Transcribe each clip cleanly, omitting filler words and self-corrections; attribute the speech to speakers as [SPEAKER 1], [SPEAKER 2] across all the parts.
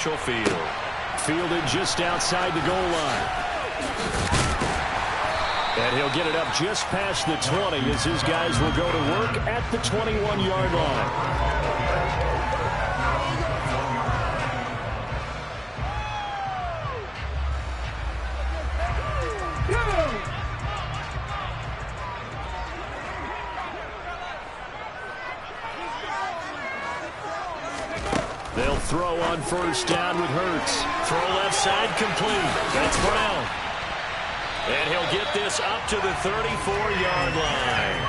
[SPEAKER 1] Field. Fielded just outside the goal line. And he'll get it up just past the 20 as his guys will go to work at the 21-yard line. They'll throw on first down with Hurts. Throw left side complete. That's Brown. And he'll get this up to the 34-yard line.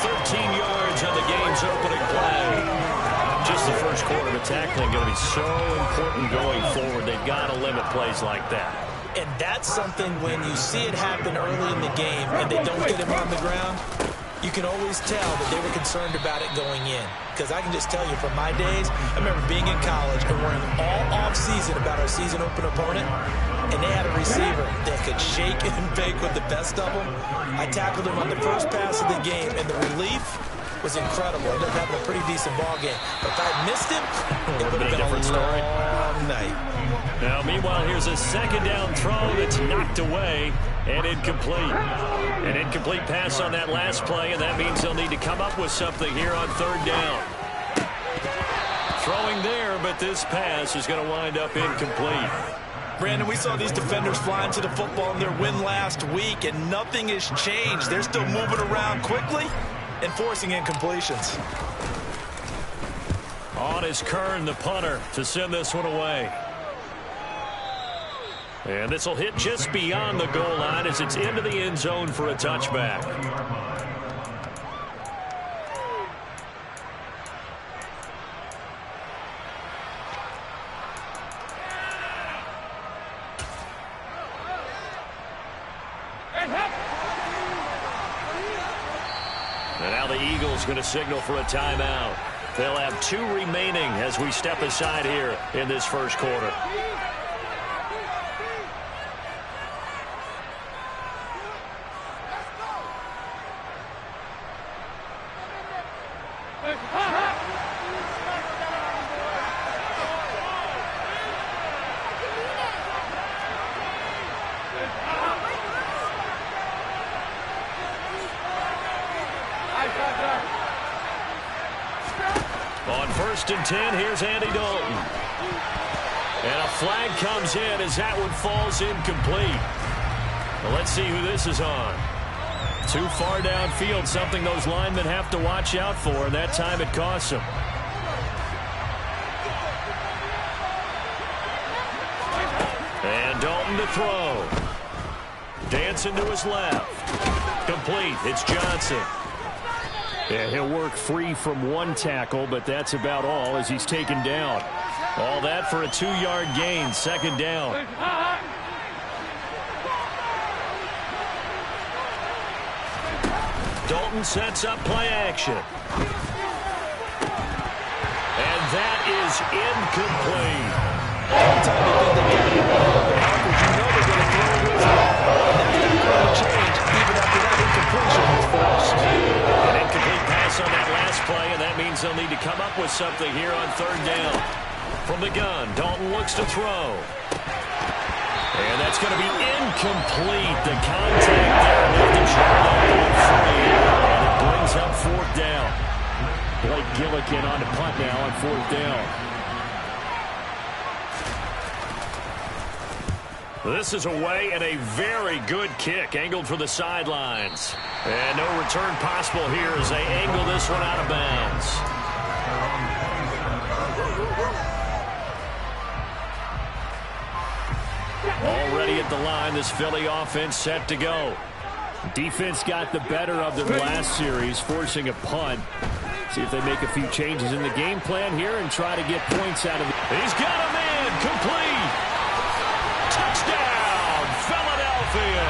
[SPEAKER 1] 13 yards on the game's opening play. Just the first quarter of tackling going to be so important going forward. They've got to limit plays like that.
[SPEAKER 2] And that's something when you see it happen early in the game and they don't get him on the ground, you can always tell that they were concerned about it going in. Because I can just tell you from my days, I remember being in college and worrying all off-season about our season open opponent, and they had a receiver that could shake and bake with the best of them. I tackled him on the first pass of the game, and the relief was incredible. I ended up having a pretty decent ball game. But if I had missed him, it would have been a long night.
[SPEAKER 1] Now, meanwhile, here's a second down throw that's knocked away and incomplete. An incomplete pass on that last play, and that means they'll need to come up with something here on third down. Throwing there, but this pass is going to wind up incomplete.
[SPEAKER 2] Brandon, we saw these defenders flying to the football in their win last week, and nothing has changed. They're still moving around quickly and forcing incompletions.
[SPEAKER 1] On is Kern, the punter, to send this one away. And this will hit just beyond the goal line as it's into the end zone for a touchback. And now the Eagles going to signal for a timeout. They'll have 2 remaining as we step aside here in this first quarter. On 1st and 10, here's Andy Dalton. And a flag comes in as that one falls incomplete. Well, let's see who this is on. Too far downfield, something those linemen have to watch out for, and that time it costs them. And Dalton to throw. Dancing to his left. Complete. It's Johnson. Yeah, he'll work free from one tackle, but that's about all as he's taken down. All that for a 2-yard gain, 2nd down. Dalton sets up play action. And that is incomplete.
[SPEAKER 2] Every time they think they got it, you know they're going to throw it with it. And that's not going to change even after that incompletion was forced.
[SPEAKER 1] An incomplete pass on that last play, and that means they'll need to come up with something here on 3rd down. From the gun, Dalton looks to throw. And that's going to be incomplete. The contact there left him short going free. And it brings up 4th down. Blake Gillikin on the punt now on 4th down. This is away and a very good kick angled for the sidelines. And no return possible here as they angle this one out of bounds. Already at the line, this Philly offense set to go. Defense got the better of them last series, forcing a punt. See if they make a few changes in the game plan here and try to get points out of it. He's got a man, complete. Touchdown, Philadelphia.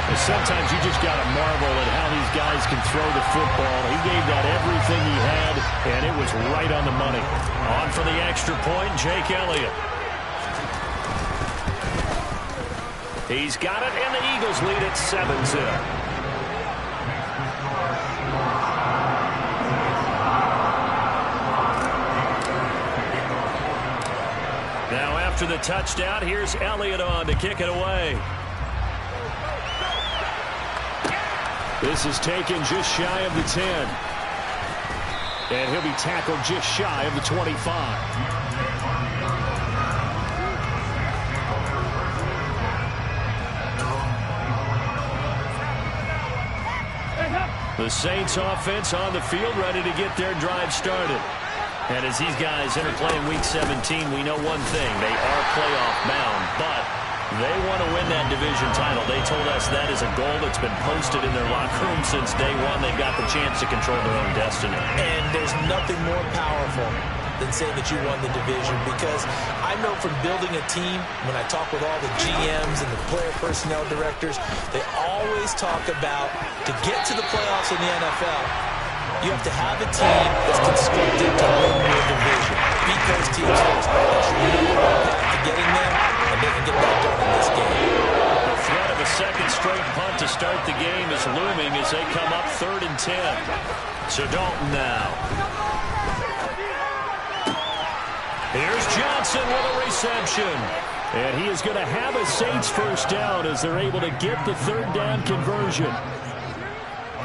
[SPEAKER 1] And sometimes you just got to marvel at how these guys can throw the football. He gave that everything he had, and it was right on the money. On for the extra point, Jake Elliott. He's got it, and the Eagles lead at 7-0. Now after the touchdown, here's Elliott on to kick it away. This is taken just shy of the 10. And he'll be tackled just shy of the 25. The Saints offense on the field, ready to get their drive started. And as these guys enter play in Week 17, we know one thing. They are playoff bound, but they want to win that division title. They told us that is a goal that's been posted in their locker room since day one. They've got the chance to control their own destiny. And there's nothing more powerful than saying that you won the division, because I know from building a team, when I talk with all the GMs and the player personnel directors, they always talk about, to get to the playoffs in the NFL, you have to have a team that's constructed to win your division. Beat those teams first. That's your number one path to getting there, and they can get that done in this game. The threat of a second straight punt to start the game is looming as they come up 3rd and 10. So Dalton now. Here's Johnson with a reception. And he is going to have a Saints first down as they're able to get the 3rd down conversion.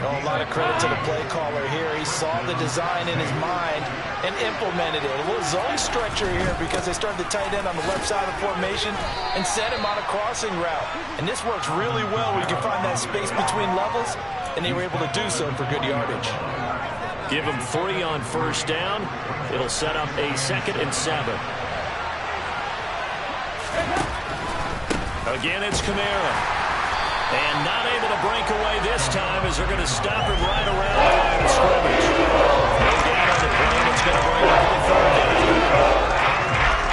[SPEAKER 1] Oh, a lot of credit to the play caller here. He saw the design in his mind and implemented it. A little zone stretcher here because they started the tight end on the left side of the formation and sent him on a crossing route. And this works really well where you can find that space between levels, and they were able to do so for good yardage. Give him 3 on first down. It'll set up a 2nd and 7. Again, it's Kamara. And not able to break away this time as they're going to stop him right around the line of scrimmage. No down on the play, and it's going to bring up the 3rd down.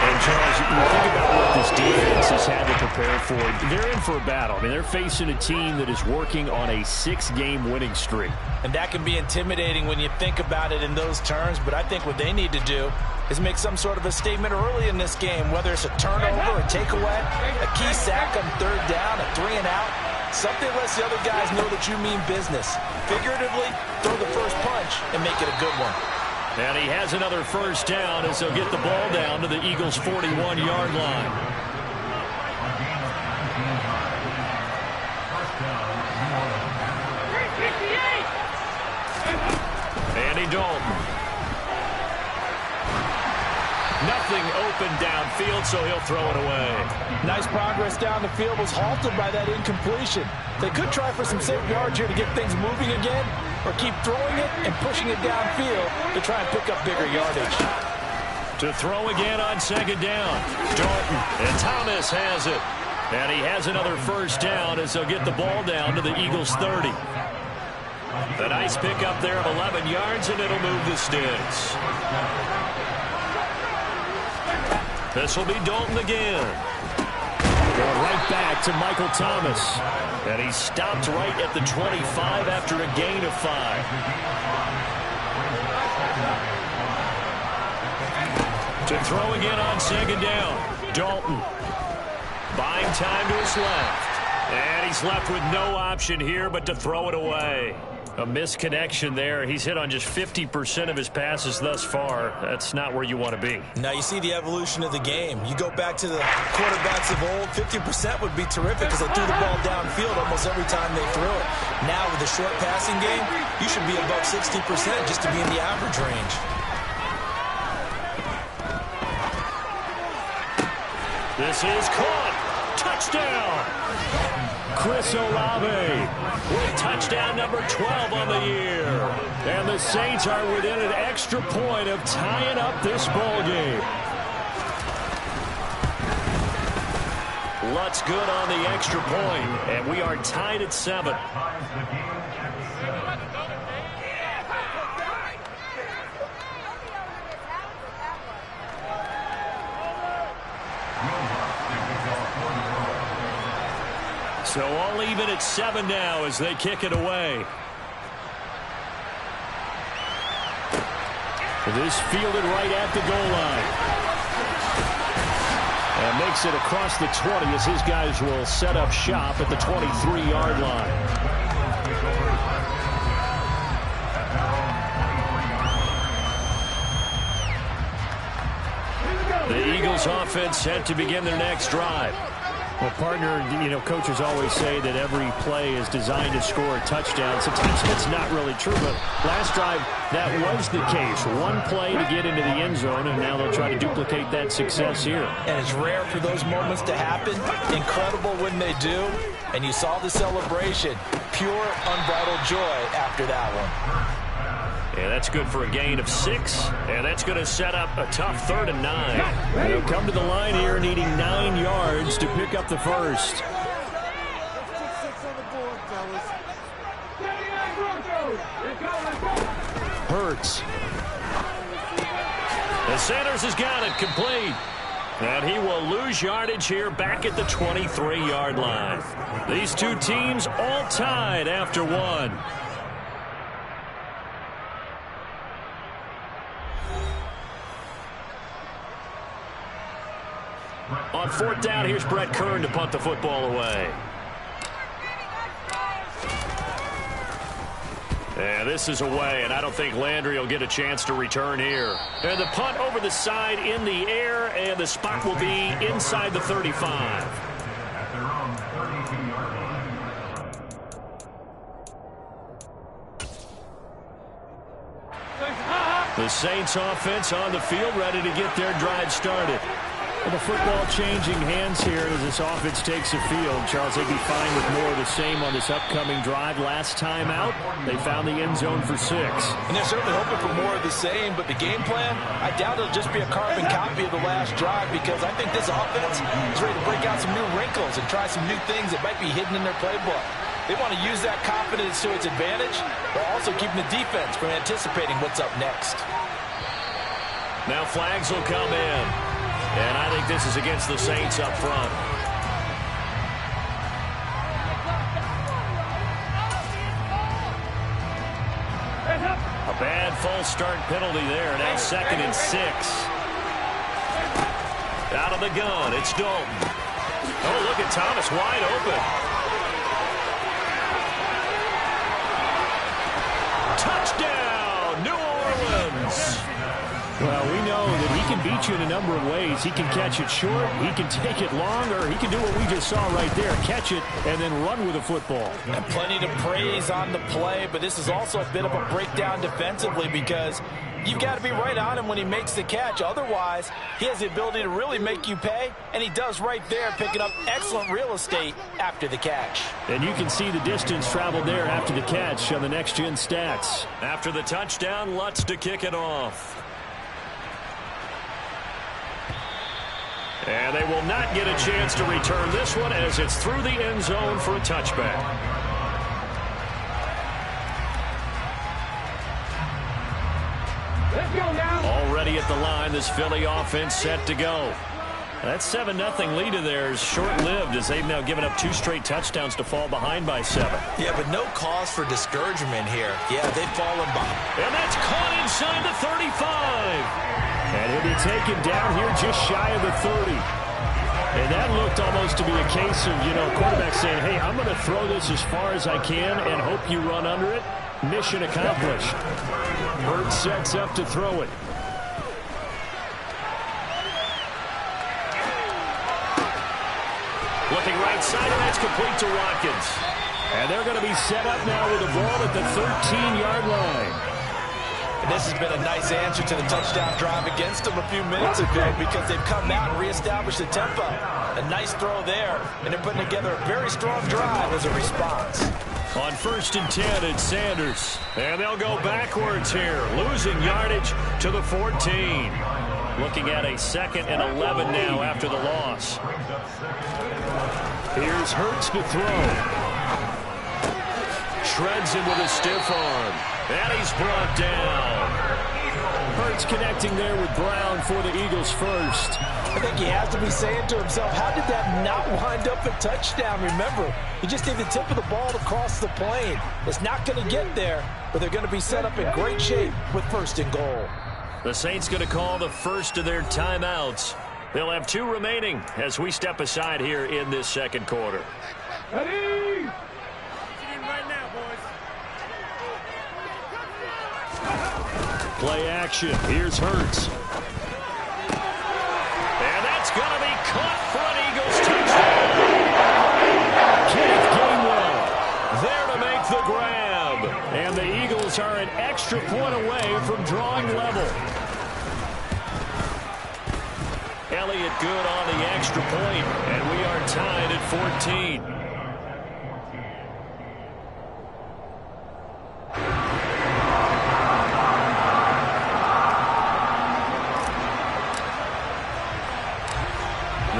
[SPEAKER 1] And Charles, you think about what this defense has had to prepare for. They're in for a battle. I mean, they're facing a team that is working on a 6-game winning streak. And that can be intimidating when you think about it in those terms, but I think what they need to do is make some sort of a statement early in this game, whether it's a turnover, a takeaway, a key sack on 3rd down, a 3 and out. Something lets the other guys know that you mean business. Figuratively, throw the first punch and make it a good one. And he has another first down as they'll get the ball down to the Eagles' 41-yard line. Andy Dalton. Nothing open downfield, so he'll throw it away. Nice progress down the field, was halted by that incompletion. They could try for some safe yards here to get things moving again, or keep throwing it and pushing it downfield to try and pick up bigger yardage. To throw again on 2nd down. Dalton, and Thomas has it. And he has another first down as they'll get the ball down to the Eagles' 30. A nice pickup there of 11 yards, and it'll move the sticks. This will be Dalton again. Going right back to Michael Thomas. And he stopped right at the 25 after a gain of 5. To throw again on 2nd down. Dalton. Buying time to his left. And he's left with no option here but to throw it away. A misconnection there. He's hit on just 50% of his passes thus far. That's not where you want to be. Now you see the evolution of the game. You go back to the quarterbacks of old, 50% would be terrific because they threw the ball downfield almost every time they threw it. Now with the short passing game, you should be above 60% just to be in the average range. This is caught. Touchdown. Chris Olave with touchdown number 12 on the year. And the Saints are within an extra point of tying up this ball game. Lutz good on the extra point, and we are tied at 7. So all even at 7 now as they kick it away. This fielded right at the goal line. And makes it across the 20 as his guys will set up shop at the 23-yard line. The Eagles Eagles offense set to begin their next drive.
[SPEAKER 3] Well, partner, coaches always say that every play is designed to score a touchdown. Sometimes that's not really true, but last drive, that was the case. One play to get into the end zone, and now they'll try to duplicate that success here.
[SPEAKER 2] And it's rare for those moments to happen. Incredible when they do. And you saw the celebration. Pure, unbridled joy after that one.
[SPEAKER 1] Yeah, that's good for a gain of 6, and that's going to set up a tough 3rd and 9.
[SPEAKER 3] They'll come to the line here needing 9 yards to pick up the first. Hurts.
[SPEAKER 1] And Sanders has got it complete. And he will lose yardage here back at the 23-yard line. These two teams all tied after one. On 4th down, here's Brett Kern to punt the football away. And this is away, and I don't think Landry will get a chance to return here. And the punt over the side in the air, and the spot will be inside the 35. The Saints offense on the field, ready to get their drive started.
[SPEAKER 3] Well, the football changing hands here as this offense takes the field. Charles, they'd be fine with more of the same on this upcoming drive. Last time out, they found the end zone for 6.
[SPEAKER 2] And they're certainly hoping for more of the same, but the game plan, I doubt it'll just be a carbon copy of the last drive, because I think this offense is ready to break out some new wrinkles and try some new things that might be hidden in their playbook. They want to use that confidence to its advantage, but also keeping the defense from anticipating what's up next.
[SPEAKER 1] Now flags will come in. And I think this is against the Saints up front. A bad false start penalty there. Now 2nd and 6. Out of the gun, it's Dalton. Oh, look at Thomas wide open. Touchdown, New Orleans.
[SPEAKER 3] Well, we know that he can beat you in a number of ways. He can catch it short, he can take it long, or he can do what we just saw right there, catch it and then run with the football.
[SPEAKER 2] And plenty to praise on the play, but this is also a bit of a breakdown defensively, because you've got to be right on him when he makes the catch. Otherwise, he has the ability to really make you pay, and he does right there, picking up excellent real estate after the catch.
[SPEAKER 3] And you can see the distance traveled there after the catch on the next-gen stats.
[SPEAKER 1] After the touchdown, Lutz to kick it off. And they will not get a chance to return this one as it's through the end zone for a touchback.
[SPEAKER 4] Let's go now.
[SPEAKER 1] Already at the line, this Philly offense set to go. That 7-0 lead of theirs short-lived as they've now given up 2 straight touchdowns to fall behind by 7.
[SPEAKER 2] Yeah, but no cause for discouragement here. Yeah, they've fallen behind.
[SPEAKER 1] And that's caught inside the 35.
[SPEAKER 3] And he'll be taken down here just shy of the 30. And that looked almost to be a case of, quarterback saying, hey, I'm going to throw this as far as I can and hope you run under it. Mission accomplished. Hurts sets up to throw it.
[SPEAKER 1] Looking right side, and that's complete to Watkins.
[SPEAKER 3] And they're going to be set up now with the ball at the 13-yard line.
[SPEAKER 2] And this has been a nice answer to the touchdown drive against them a few minutes ago, because they've come out and reestablished the tempo. A nice throw there, and they're putting together a very strong drive as a response.
[SPEAKER 1] On 1st and 10, it's Sanders. And they'll go backwards here, losing yardage to the 14. Looking at a 2nd and 11 now after the loss.
[SPEAKER 3] Here's Hurts to throw.
[SPEAKER 1] Shreds him with a stiff arm. And he's brought down.
[SPEAKER 3] Hurts connecting there with Brown for the Eagles first.
[SPEAKER 2] I think he has to be saying to himself, how did that not wind up a touchdown? Remember, you just need the tip of the ball to cross the plane. It's not going to get there, but they're going to be set up in great shape with 1st and goal.
[SPEAKER 1] The Saints going to call the first of their timeouts. They'll have 2 remaining as we step aside here in this 2nd quarter.
[SPEAKER 4] Ready?
[SPEAKER 3] Play action. Here's Hurts.
[SPEAKER 1] And that It's going to be caught for an Eagles touchdown.
[SPEAKER 3] Kenneth Gainwell
[SPEAKER 1] There to make the grab.
[SPEAKER 3] And the Eagles are an extra point away from drawing level.
[SPEAKER 1] Elliott good on the extra point, and we are tied at 14.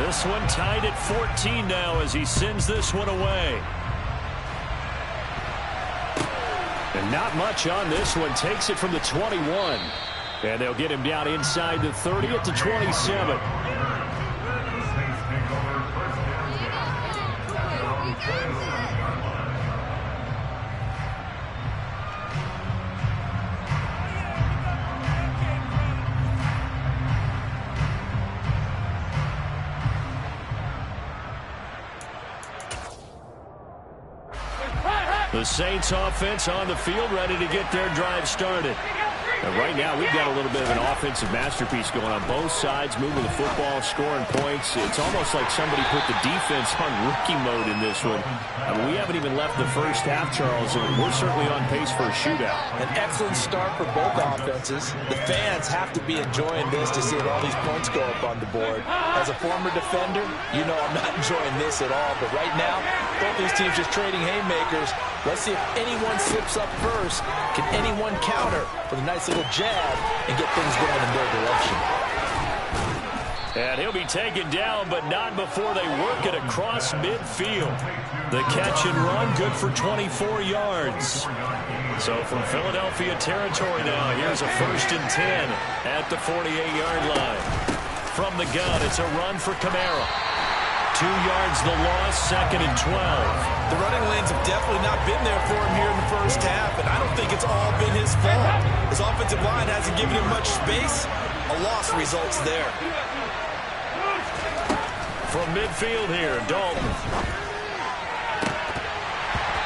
[SPEAKER 1] This one tied at 14 now as he sends this one away.
[SPEAKER 3] And not much on this one. Takes it from the 21. And they'll get him down inside the 30 at the 27.
[SPEAKER 1] The Saints offense on the field, ready to get their drive started.
[SPEAKER 3] And right now, we've got a little bit of an offensive masterpiece going on both sides, moving the football, scoring points. It's almost like somebody put the defense on rookie mode in this one. I mean, we haven't even left the first half, Charles, and we're certainly on pace for a shootout.
[SPEAKER 2] An excellent start for both offenses. The fans have to be enjoying this to see all these points go up on the board. As a former defender, you know I'm not enjoying this at all. But right now, both these teams just trading haymakers. Let's see if anyone slips up first. Can anyone counter with a nice little jab and get things going in their direction?
[SPEAKER 1] And he'll be taken down, but not before they work it across midfield. The catch and run, good for 24 yards. So from Philadelphia territory now, here's a 1st and 10 at the 48-yard line. From the gun, it's a run for Kamara. 2 yards the loss, 2nd and 12.
[SPEAKER 2] The running lanes have definitely not been there for him here in the first half, and I don't think it's all been his fault. His offensive line hasn't given him much space. A loss results there.
[SPEAKER 1] From midfield here, Dalton.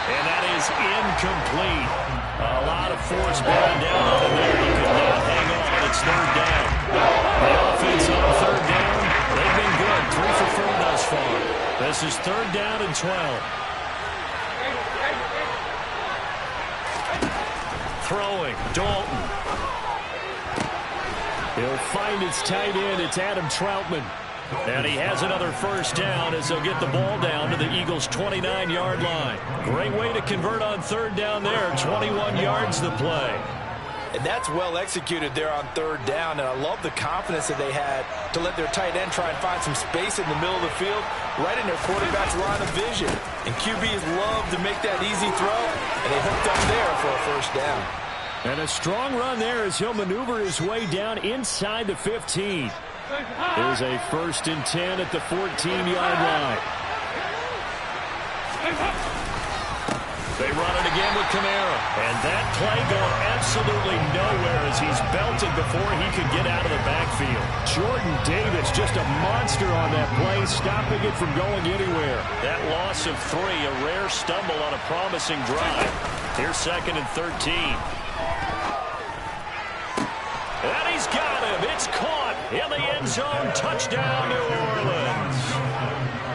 [SPEAKER 1] And that is incomplete. A lot of force bearing down on him there. He could not hang on. It's 3rd down. The offense on 3rd down, they've been good. 3 for 4 thus far. This is 3rd down and 12. Throwing, Dalton.
[SPEAKER 3] He'll find his tight end. It's Adam Troutman.
[SPEAKER 1] And he has another 1st down as they'll get the ball down to the Eagles' 29-yard line. Great way to convert on 3rd down there. 21 yards the play.
[SPEAKER 2] And that's well executed there on 3rd down. And I love the confidence that they had to let their tight end try and find some space in the middle of the field, right in their quarterback's line of vision. And QBs love to make that easy throw, and they hooked up there for a 1st down.
[SPEAKER 3] And a strong run there as he'll maneuver his way down inside the 15. There's a 1st and 10 at the 14-yard line.
[SPEAKER 1] They run it again with Kamara. And that play going absolutely nowhere as he's belted before he could get out of the backfield.
[SPEAKER 3] Jordan Davis, just a monster on that play, stopping it from going anywhere.
[SPEAKER 1] That loss of 3, a rare stumble on a promising drive. Here's 2nd and 13. And he's got him. It's caught in the end zone. Touchdown, New Orleans.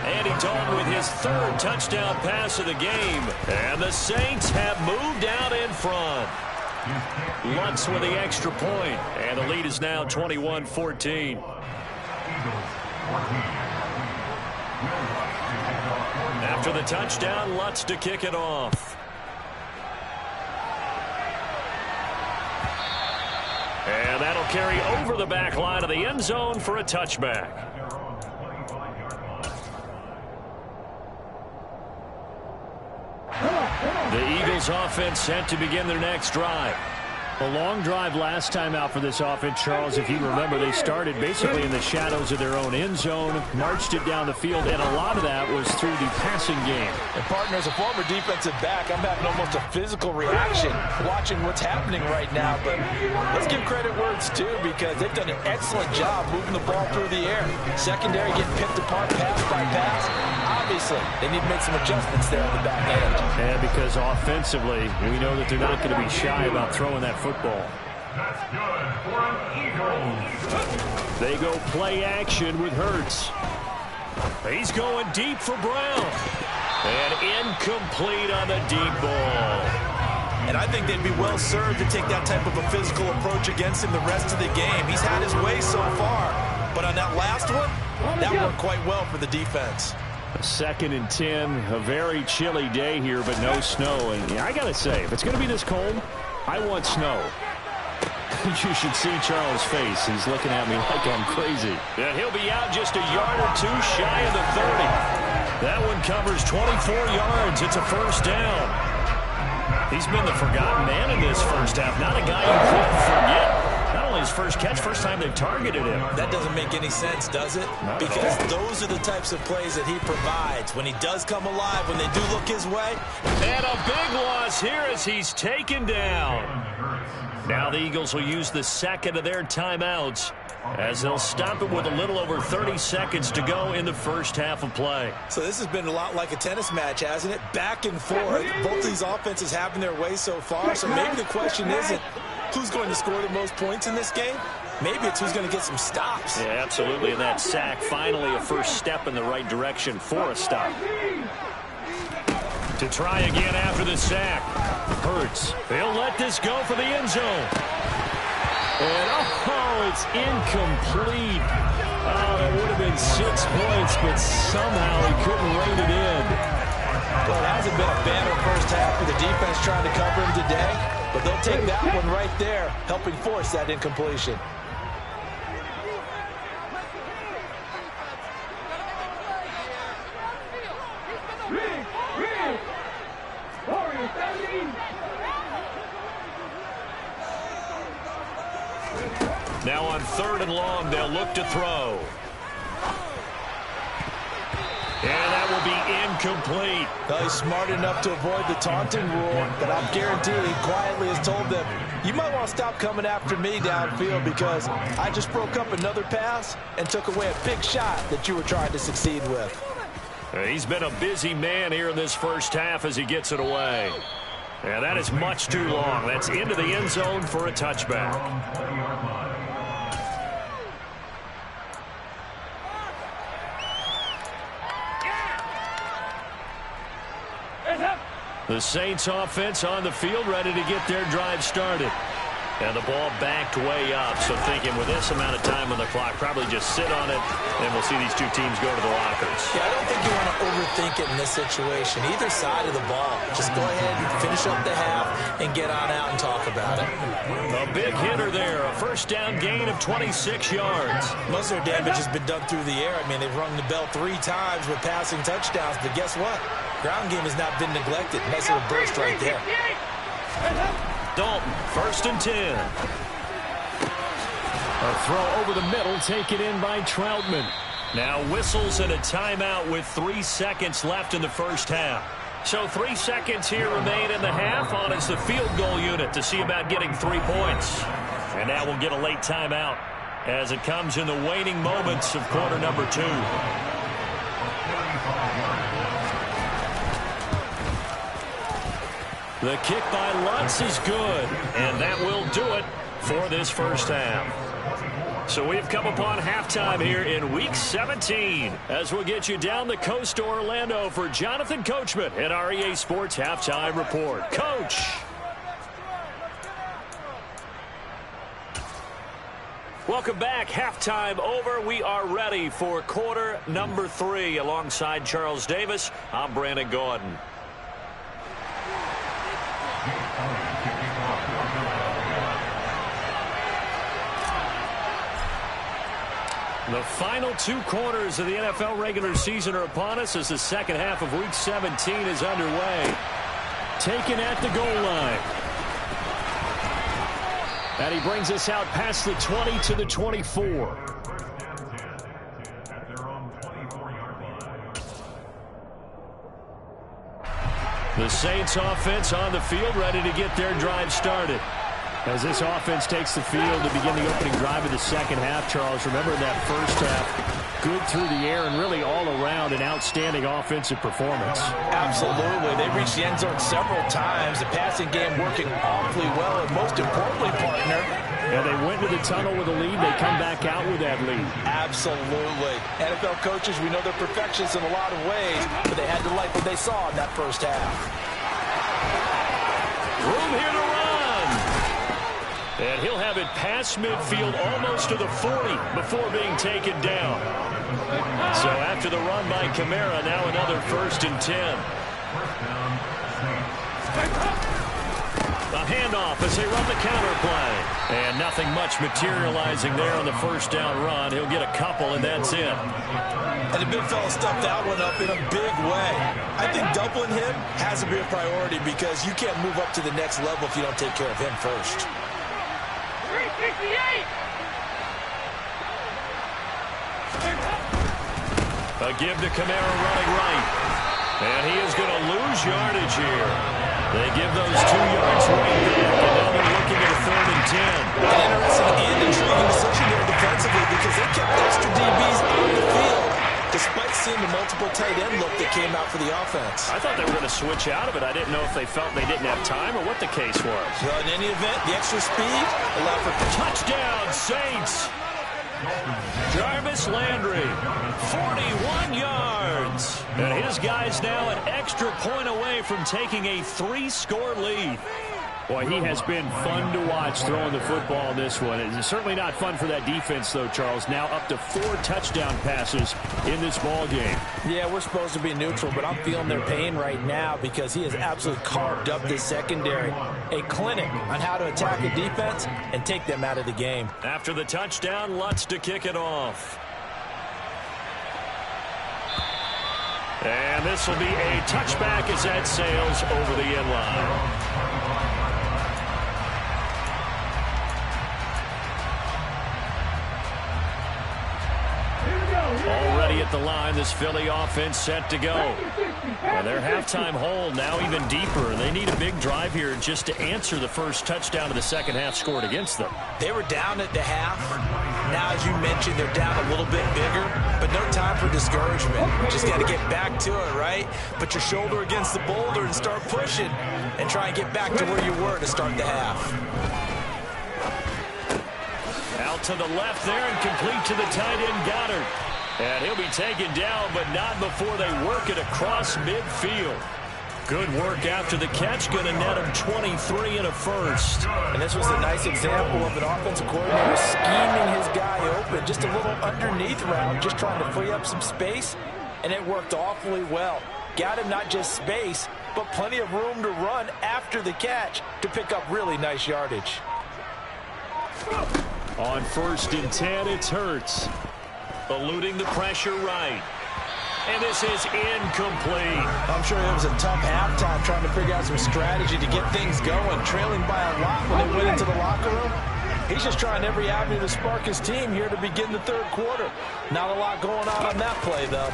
[SPEAKER 1] Andy Dalton with his 3rd touchdown pass of the game. And the Saints have moved out in front. Lutz with the extra point. And the lead is now 21-14. After the touchdown, Lutz to kick it off. And that'll carry over the back line of the end zone for a touchback. The Eagles offense set to begin their next drive.
[SPEAKER 3] A long drive last time out for this offense, Charles. If you remember, they started basically in the shadows of their own end zone, marched it down the field, and a lot of that was through the passing game.
[SPEAKER 2] And, partner, as a former defensive back, I'm having almost a physical reaction watching what's happening right now. But let's give credit where it's due because they've done an excellent job moving the ball through the air. Secondary getting picked apart pass by pass. Obviously, they need to make some adjustments there on the back end.
[SPEAKER 3] And because offensively, we know that they're not going to be shy about throwing that football.
[SPEAKER 4] That's good for an Eagles.
[SPEAKER 3] They go play action with Hurts.
[SPEAKER 1] He's going deep for Brown. And incomplete on the deep ball.
[SPEAKER 2] And I think they'd be well served to take that type of a physical approach against him the rest of the game. He's had his way so far. But on that last one, that worked quite well for the defense.
[SPEAKER 3] A 2nd and 10, a very chilly day here, but no snow. And I got to say, if it's going to be this cold, I want snow. You should see Charles' face. He's looking at me like I'm crazy.
[SPEAKER 1] And he'll be out just a yard or two shy of the 30. That one covers 24 yards. It's a first down. He's been the forgotten man in this first half. Not a guy you could forget. Not only his first catch, first time they've targeted him.
[SPEAKER 2] That doesn't make any sense, does it? Because those are the types of plays that he provides. When he does come alive, when they do look his way.
[SPEAKER 1] And a big loss here as he's taken down. Now the Eagles will use the second of their timeouts as they'll stop it with a little over 30 seconds to go in the first half of play.
[SPEAKER 2] So this has been a lot like a tennis match, hasn't it? Back and forth. Both these offenses having their way so far. So maybe the question isn't who's going to score the most points in this game. Maybe it's who's going to get some stops.
[SPEAKER 1] Yeah, absolutely. And that sack, finally a first step in the right direction for a stop. To try again after the sack. Hurts. He'll let this go for the end zone.
[SPEAKER 3] And, oh, it's incomplete. Oh, that would have been 6 points, but somehow he couldn't rein it in.
[SPEAKER 2] Well, it hasn't been a banner first half for the defense trying to cover him today, but they'll take that one right there, helping force that incompletion.
[SPEAKER 1] Now on 3rd and long, they'll look to throw. And that will be incomplete.
[SPEAKER 2] Well, he's smart enough to avoid the taunting rule, but I'm guaranteed he quietly has told them, you might want to stop coming after me downfield because I just broke up another pass and took away a big shot that you were trying to succeed with.
[SPEAKER 1] He's been a busy man here in this first half as he gets it away. And that is much too long. That's into the end zone for a touchback. The Saints offense on the field, ready to get their drive started. And the ball backed way up, so thinking with this amount of time on the clock, probably just sit on it, and we'll see these two teams go to the lockers.
[SPEAKER 2] Yeah, I don't think you want to overthink it in this situation. Either side of the ball. Just go ahead and finish up the half and get on out and talk about it.
[SPEAKER 1] A big hitter there, a first down gain of 26 yards.
[SPEAKER 2] Most of their damage has been done through the air. I mean, they've rung the bell 3 times with passing touchdowns, but guess what? Ground game has not been neglected. Nice little burst right there.
[SPEAKER 1] Dalton, 1st and 10.
[SPEAKER 3] A throw over the middle, taken in by Troutman.
[SPEAKER 1] Now whistles and a timeout with 3 seconds left in the first half. So 3 seconds here remain in the half on as the field goal unit to see about getting 3 points. And now we'll get a late timeout as it comes in the waning moments of quarter number 2. The kick by Lutz is good, and that will do it for this first half. So we've come upon halftime here in Week 17 as we'll get you down the coast to Orlando for Jonathan Coachman at our EA Sports Halftime Report. Coach! Welcome back. Halftime over. We are ready for quarter number 3. Alongside Charles Davis, I'm Brandon Gordon. The final 2 quarters of the NFL regular season are upon us as the second half of Week 17 is underway. Taken at the goal line. And he brings us out past the 20 to the 24. The Saints offense on the field, ready to get their drive started. As this offense takes the field to begin the opening drive of the second half, Charles, remember that first half, good through the air and really all around an outstanding offensive performance.
[SPEAKER 2] Absolutely. They reached the end zone several times. The passing game working awfully well. And most importantly, partner,
[SPEAKER 3] And they went to the tunnel with a lead. They come back out with that lead.
[SPEAKER 2] Absolutely. NFL coaches, we know they're perfectionists in a lot of ways, but they had to like what they saw in that first half.
[SPEAKER 1] Room here to run. And he'll have it past midfield almost to the 40 before being taken down. So after the run by Kamara, now another 1st and 10. The handoff as they run the counter play. And nothing much materializing there on the first down run. He'll get a couple, and that's it.
[SPEAKER 2] And the big fella stuffed that one up in a big way. I think doubling him has to be a priority because you can't move up to the next level if you don't take care of him first.
[SPEAKER 4] 368!
[SPEAKER 1] A give to Kamara running right. And he is going to lose yardage here. They give those 2 yards right back, and now they're looking at a 3rd and 10.
[SPEAKER 2] An interesting and intriguing decision there defensively because they kept extra DBs on the field despite seeing the multiple tight end look that came out for the offense.
[SPEAKER 1] I thought they were going to switch out of it. I didn't know if they felt they didn't have time or what the case was.
[SPEAKER 2] Well, in any event, the extra speed allowed for
[SPEAKER 1] touchdown, Saints. Jarvis Landry, 41 yards. And his guys now an extra point away from taking a 3-score lead.
[SPEAKER 3] Boy, he has been fun to watch throwing the football in this one. It's certainly not fun for that defense, though, Charles. Now up to 4 touchdown passes in this ball game.
[SPEAKER 2] Yeah, we're supposed to be neutral, but I'm feeling their pain right now because he has absolutely carved up this secondary. A clinic on how to attack a defense and take them out of the game.
[SPEAKER 1] After the touchdown, Lutz to kick it off. And this will be a touchback as that sails over the end line. Already at the line, this Philly offense set to go. And their halftime hold now even deeper. They need a big drive here just to answer the first touchdown of the second half scored against them.
[SPEAKER 2] They were down at the half. Now, as you mentioned, they're down a little bit bigger, but no time for discouragement. Just got to get back to it, right? Put your shoulder against the boulder and start pushing and try and get back to where you were to start the half.
[SPEAKER 1] Out to the left there and complete to the tight end Goddard. And he'll be taken down, but not before they work it across midfield. Good work after the catch. Going to net him 23 and a first.
[SPEAKER 2] And this was a nice example of an offensive coordinator scheming his guy open. Just a little underneath route, just trying to free up some space. And it worked awfully well. Got him not just space, but plenty of room to run after the catch to pick up really nice yardage.
[SPEAKER 3] On 1st and 10, it's Hurts.
[SPEAKER 1] Eluding the pressure right. And this is incomplete.
[SPEAKER 2] I'm sure it was a tough halftime trying to figure out some strategy to get things going. Trailing by a lot when they went into the locker room. He's just trying every avenue to spark his team here to begin the 3rd quarter. Not a lot going on that play, though.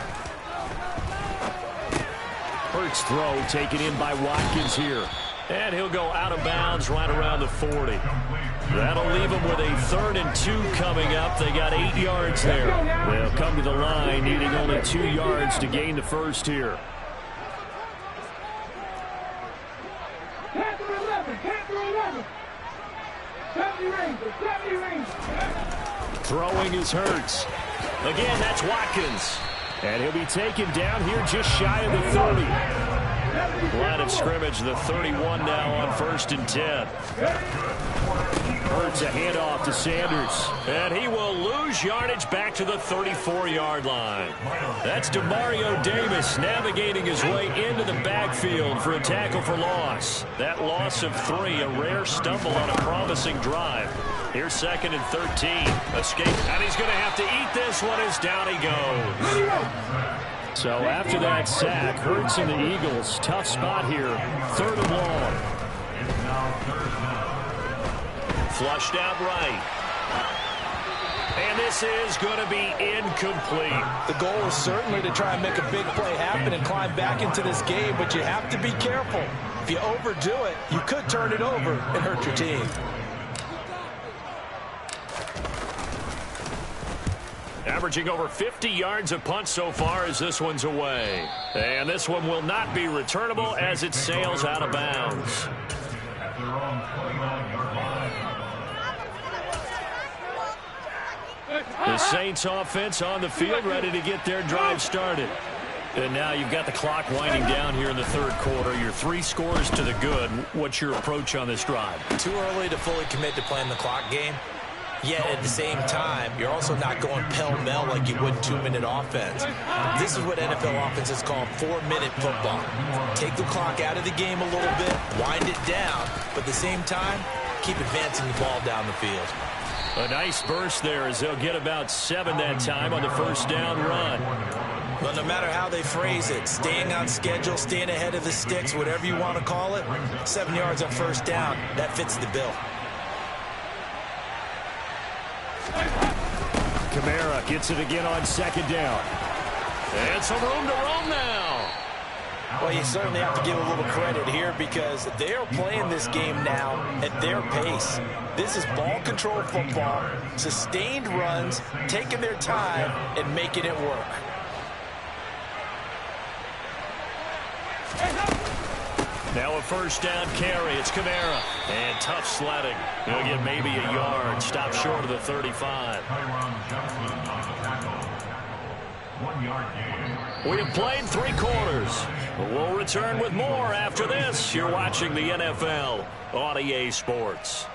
[SPEAKER 3] Hurts throw taken in by Watkins here.
[SPEAKER 1] And he'll go out of bounds right around the 40. That'll leave them with a 3rd and 2 coming up. They got 8 yards there. They'll come to the line needing only 2 yards to gain the first here. Throwing is Hurts. Again, that's Watkins.
[SPEAKER 3] And he'll be taken down here just shy of the 30.
[SPEAKER 1] Line of scrimmage, the 31 now on 1st and 10.
[SPEAKER 3] Hurts a handoff to Sanders.
[SPEAKER 1] And he will lose yardage back to the 34-yard line. That's DeMario Davis navigating his way into the backfield for a tackle for loss. That loss of 3, a rare stumble on a promising drive. Here's 2nd and 13. Escape, and he's going to have to eat this one as down he goes.
[SPEAKER 3] So after that sack, Hurts and the Eagles, tough spot here, 3rd and long.
[SPEAKER 1] Flushed out right. And this is going to be incomplete.
[SPEAKER 2] The goal is certainly to try and make a big play happen and climb back into this game, but you have to be careful. If you overdo it, you could turn it over and hurt your team.
[SPEAKER 1] Averaging over 50 yards a punt so far as this one's away. And this one will not be returnable as it sails out of bounds. The Saints offense on the field, ready to get their drive started. And now you've got the clock winding down here in the third quarter. You're 3 scores to the good. What's your approach on this drive?
[SPEAKER 2] Too early to fully commit to playing the clock game. Yet at the same time, you're also not going pell-mell like you would 2-minute offense. This is what NFL offenses call 4-minute football. Take the clock out of the game a little bit, wind it down, but at the same time, keep advancing the ball down the field.
[SPEAKER 1] A nice burst there as they'll get about 7 that time on the first down run.
[SPEAKER 2] Well, no matter how they phrase it, staying on schedule, staying ahead of the sticks, whatever you want to call it, 7 yards on first down, that fits the bill.
[SPEAKER 3] Kamara gets it again on second down.
[SPEAKER 1] And some room to roam now.
[SPEAKER 2] Well, you certainly have to give a little credit here because they are playing this game now at their pace. This is ball control football, sustained runs, taking their time, and making it work.
[SPEAKER 1] Now a first down carry. It's Kamara. And tough sledding. He'll get maybe a yard. Stop short of the 35. We have played 3 quarters. We'll return with more after this. You're watching the NFL on EA Sports.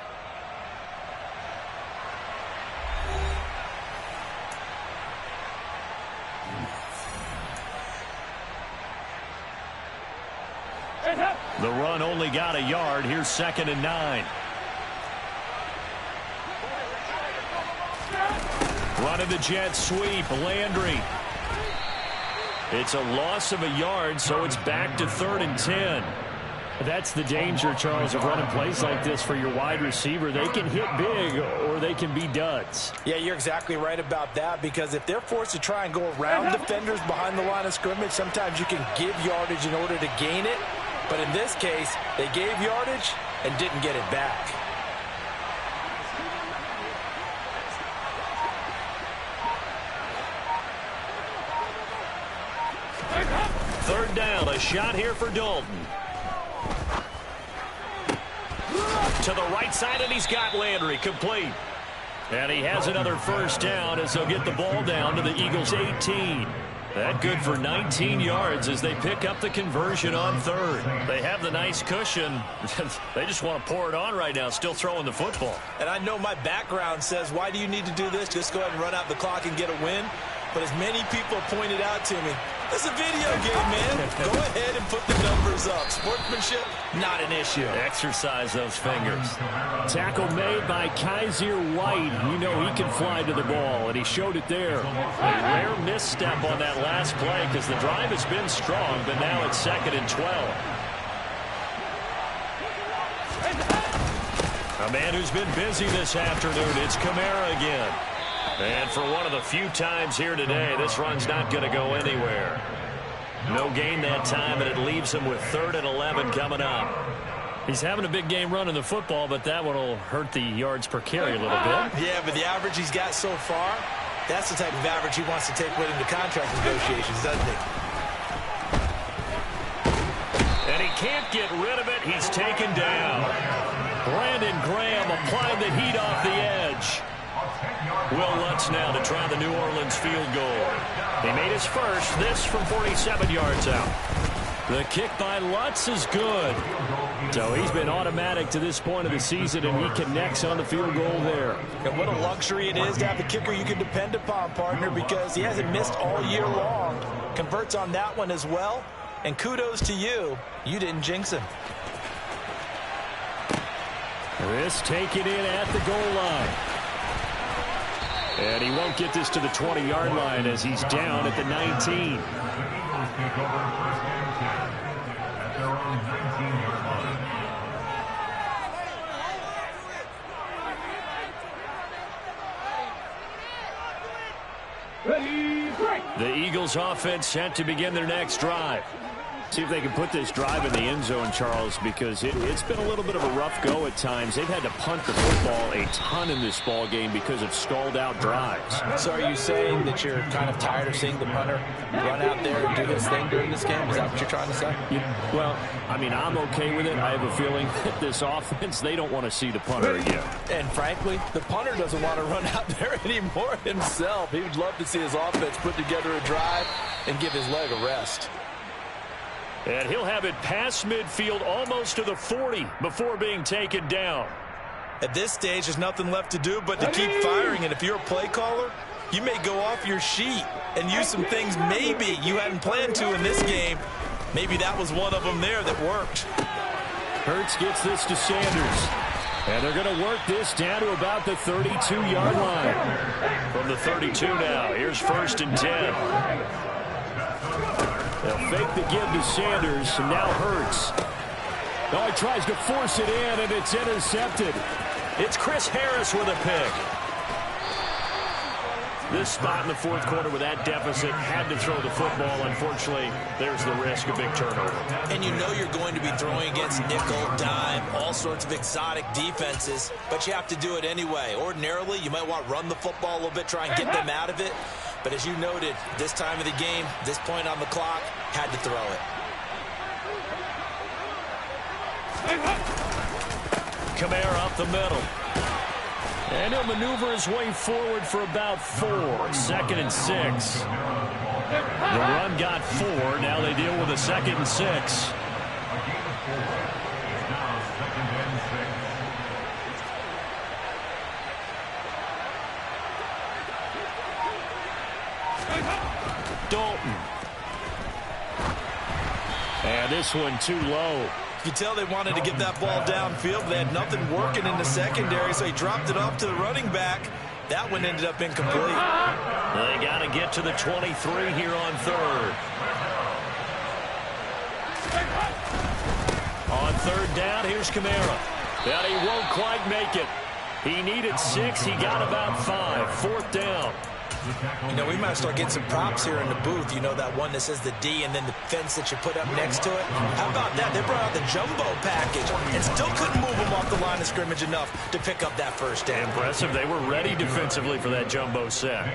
[SPEAKER 1] The run only got a yard. Here's 2nd and 9. Running the jet sweep. Landry. It's a loss of a yard, so it's back to 3rd and 10.
[SPEAKER 3] That's the danger, Charles, of running plays like this for your wide receiver. They can hit big or they can be duds.
[SPEAKER 2] Yeah, you're exactly right about that because if they're forced to try and go around defenders behind the line of scrimmage, sometimes you can give yardage in order to gain it. But in this case, they gave yardage and didn't get it back.
[SPEAKER 1] Third down, a shot here for Dalton. To the right side, and he's got Landry complete. And he has another first down as they'll get the ball down to the Eagles' 18. That good for 19 yards as they pick up the conversion on 3rd. They have the nice cushion. They just want to pour it on right now, still throwing the football.
[SPEAKER 2] And I know my background says, why do you need to do this? Just go ahead and run out the clock and get a win. But as many people pointed out to me, it's a video game, man. Go ahead and put the numbers up. Sportsmanship, not an issue.
[SPEAKER 1] Exercise those fingers.
[SPEAKER 3] Tackle made by Kaiser White. You know he can fly to the ball, and he showed it there.
[SPEAKER 1] A rare misstep on that last play because the drive has been strong, but now it's 2nd and 12. A man who's been busy this afternoon, it's Kamara again. And for one of the few times here today, this run's not going to go anywhere. No gain that time, and it leaves him with 3rd and 11 coming up.
[SPEAKER 3] He's having a big game running the football, but that one will hurt the yards per carry a little bit.
[SPEAKER 2] Yeah, but the average he's got so far, that's the type of average he wants to take with him to contract negotiations, doesn't he?
[SPEAKER 1] And he can't get rid of it. He's taken down. Brandon Graham applying the heat off the edge. Will Lutz now to try the New Orleans field goal. He made his first, this from 47 yards out. The kick by Lutz is good.
[SPEAKER 3] So he's been automatic to this point of the season, and he connects on the field goal there.
[SPEAKER 2] And what a luxury it is to have a kicker you can depend upon, partner, because he hasn't missed all year long. Converts on that one as well. And kudos to you. You didn't jinx him.
[SPEAKER 3] This taken in at the goal line. And he won't get this to the 20-yard line as he's down at the 19.
[SPEAKER 1] The Eagles offense set to begin their next drive.
[SPEAKER 3] See if they can put this drive in the end zone, Charles, because it's been a little bit of a rough go at times. They've had to punt the football a ton in this ball game because of stalled-out drives.
[SPEAKER 2] So are you saying that you're kind of tired of seeing the punter run out there and do his thing during this game? Is that what you're trying to say?
[SPEAKER 3] Well, I mean, I'm okay with it. I have a feeling that this offense, they don't want to see the punter again.
[SPEAKER 2] And frankly, the punter doesn't want to run out there anymore himself. He would love to see his offense put together a drive and give his leg a rest.
[SPEAKER 1] And he'll have it past midfield almost to the 40 before being taken down.
[SPEAKER 2] At this stage, there's nothing left to do but to keep firing. And if you're a play caller, you may go off your sheet and use some things maybe you hadn't planned to in this game. Maybe that was one of them there that worked.
[SPEAKER 3] Hurts gets this to Sanders. And they're going to work this down to about the 32-yard line.
[SPEAKER 1] From the 32 now, here's 1st and 10.
[SPEAKER 3] They'll fake the give to Sanders, and now Hurts. Oh, he tries to force it in, and it's intercepted.
[SPEAKER 1] It's Chris Harris with a pick. This spot in the fourth quarter with that deficit, had to throw the football. Unfortunately, there's the risk of big turnover.
[SPEAKER 2] And you know you're going to be throwing against nickel, dime, all sorts of exotic defenses, but you have to do it anyway. Ordinarily, you might want to run the football a little bit, try and get them out of it. But as you noted, this time of the game, this point on the clock, had to throw it.
[SPEAKER 1] Kamara up the middle. And he'll maneuver his way forward for about 4. 2nd and 6. The run got 4. Now they deal with a 2nd and 6. Dalton.
[SPEAKER 3] And this one too low.
[SPEAKER 2] You can tell they wanted to get that ball downfield, but they had nothing working in the secondary, so he dropped it off to the running back. That one ended up incomplete.
[SPEAKER 1] They got to get to the 23 here on 3rd. On 3rd down, here's Kamara. But he won't quite make it. He needed 6. He got about 5. 4th down.
[SPEAKER 2] You know, we might start getting some props here in the booth. You know, that one that says the D and then the fence that you put up next to it. How about that? They brought out the jumbo package and still couldn't move them off the line of scrimmage enough to pick up that 1st down.
[SPEAKER 1] Impressive. They were ready defensively for that jumbo set.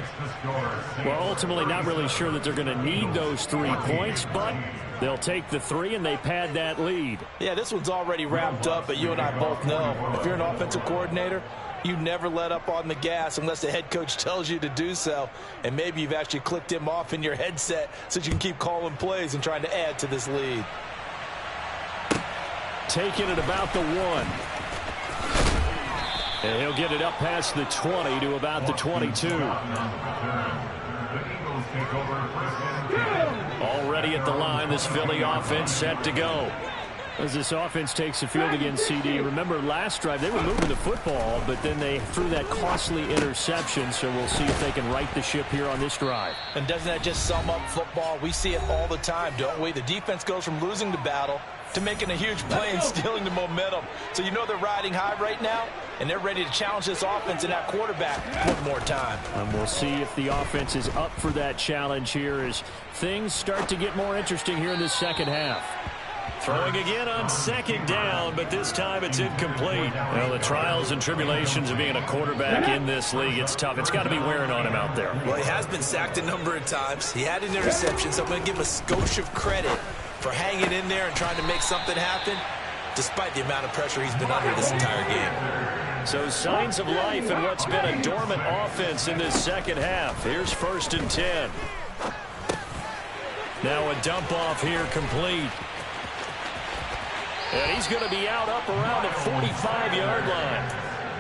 [SPEAKER 3] Well, ultimately not really sure that they're going to need those 3 points, but they'll take the 3 and they pad that lead.
[SPEAKER 2] Yeah, this one's already wrapped up, but you and I both know if you're an offensive coordinator, you never let up on the gas unless the head coach tells you to do so. And maybe you've actually clicked him off in your headset so you can keep calling plays and trying to add to this lead.
[SPEAKER 3] Taking it about the 1. And he'll get it up past the 20 to about the 22. Already at the line, this Philly offense set to go. As this offense takes the field against CD, remember last drive they were moving the football, but then they threw that costly interception, so we'll see if they can right the ship here on this drive.
[SPEAKER 2] And doesn't that just sum up football? We see it all the time, don't we? The defense goes from losing the battle to making a huge play and stealing the momentum. So you know they're riding high right now, and they're ready to challenge this offense and that quarterback one more time.
[SPEAKER 3] And we'll see if the offense is up for that challenge here as things start to get more interesting here in the second half.
[SPEAKER 1] Throwing again on 2nd down, but this time it's incomplete. Well, the trials and tribulations of being a quarterback in this league, it's tough. It's got to be wearing on him out there.
[SPEAKER 2] Well, he has been sacked a number of times. He had an interception, so I'm going to give him a skosh of credit for hanging in there and trying to make something happen, despite the amount of pressure he's been under this entire game.
[SPEAKER 1] So signs of life in what's been a dormant offense in this second half. Here's 1st and 10. Now a dump off here complete. And he's going to be out up around the 45-yard line.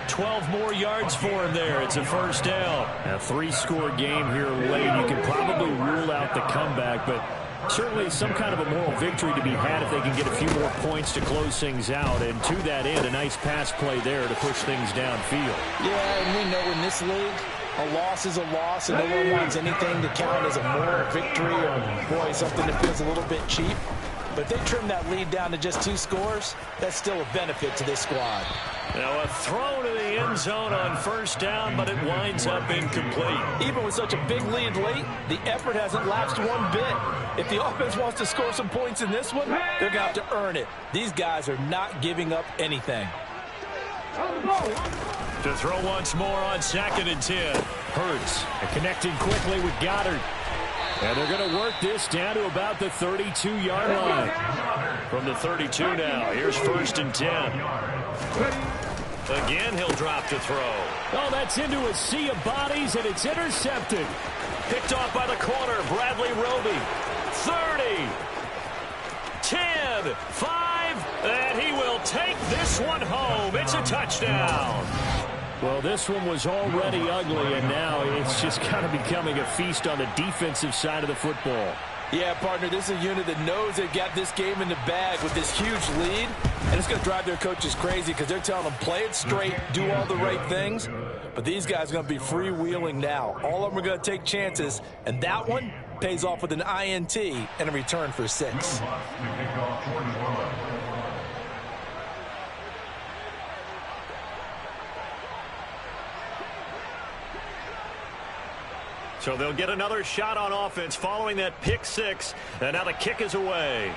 [SPEAKER 1] 12 more yards for him there. It's a 1st down.
[SPEAKER 3] A 3-score game here late. You can probably rule out the comeback, but certainly some kind of a moral victory to be had if they can get a few more points to close things out. And to that end, a nice pass play there to push things downfield.
[SPEAKER 2] Yeah, and we know in this league, a loss is a loss, and no one wants anything to count as a moral victory or, boy, something that feels a little bit cheap. But if they trim that lead down to just 2 scores, that's still a benefit to this squad.
[SPEAKER 1] Now a throw to the end zone on first down, but it winds up incomplete.
[SPEAKER 2] Even with such a big lead late, the effort hasn't lapsed one bit. If the offense wants to score some points in this one, they're going to have to earn it. These guys are not giving up anything.
[SPEAKER 1] To throw once more on 2nd and 10.
[SPEAKER 3] Hurts connecting quickly with Goddard. And they're going to work this down to about the 32-yard line.
[SPEAKER 1] From the 32 now, here's 1st and 10. Again, he'll drop to throw.
[SPEAKER 3] Oh, that's into a sea of bodies, and it's intercepted.
[SPEAKER 1] Picked off by the corner, Bradley Roby. 30, 10, 5, and he will take this one home. It's a touchdown.
[SPEAKER 3] Well, this one was already ugly, and now it's just kind of becoming a feast on the defensive side of the football.
[SPEAKER 2] Yeah, partner, this is a unit that knows they've got this game in the bag with this huge lead, and it's going to drive their coaches crazy because they're telling them play it straight, do all the right things, but these guys are going to be freewheeling now. All of them are going to take chances, and that one pays off with an INT and a return for 6.
[SPEAKER 1] So they'll get another shot on offense following that pick 6, and now the kick is away.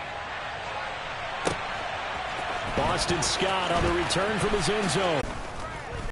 [SPEAKER 3] Boston Scott on the return from his end zone.